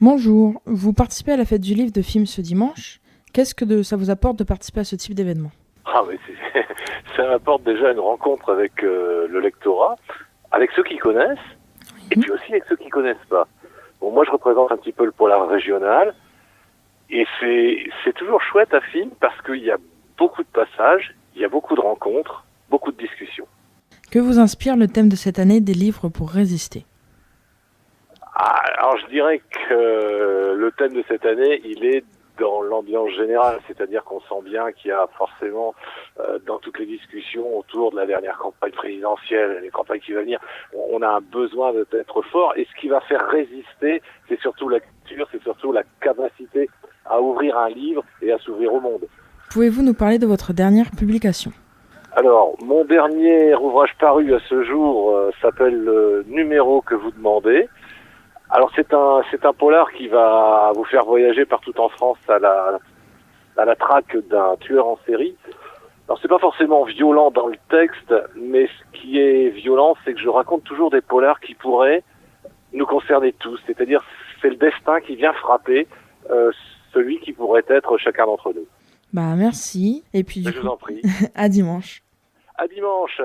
Bonjour, vous participez à la fête du livre de Film ce dimanche. Ça vous apporte de participer à ce type d'événement? Ah oui, ça apporte déjà une rencontre avec le lectorat, avec ceux qui connaissent, et puis aussi avec ceux qui connaissent pas. Bon, moi je représente un petit peu le polar régional, et c'est toujours chouette à film parce qu'il y a beaucoup de passages, il y a beaucoup de rencontres, beaucoup de discussions. Que vous inspire le thème de cette année des livres pour résister? Alors je dirais que le thème de cette année, il est dans l'ambiance générale, c'est-à-dire qu'on sent bien qu'il y a forcément dans toutes les discussions autour de la dernière campagne présidentielle, les campagnes qui vont venir, on a un besoin d'être fort, et ce qui va faire résister, c'est surtout la culture, c'est surtout la capacité à ouvrir un livre et à s'ouvrir au monde. Pouvez-vous nous parler de votre dernière publication? Alors, mon dernier ouvrage paru à ce jour s'appelle Le numéro que vous demandez. Alors c'est un polar qui va vous faire voyager partout en France à la traque d'un tueur en série. Alors c'est pas forcément violent dans le texte, mais ce qui est violent, c'est que je raconte toujours des polars qui pourraient nous concerner tous. C'est-à-dire, c'est le destin qui vient frapper celui qui pourrait être chacun d'entre nous. Merci. Et puis Je vous en prie. à dimanche. À dimanche.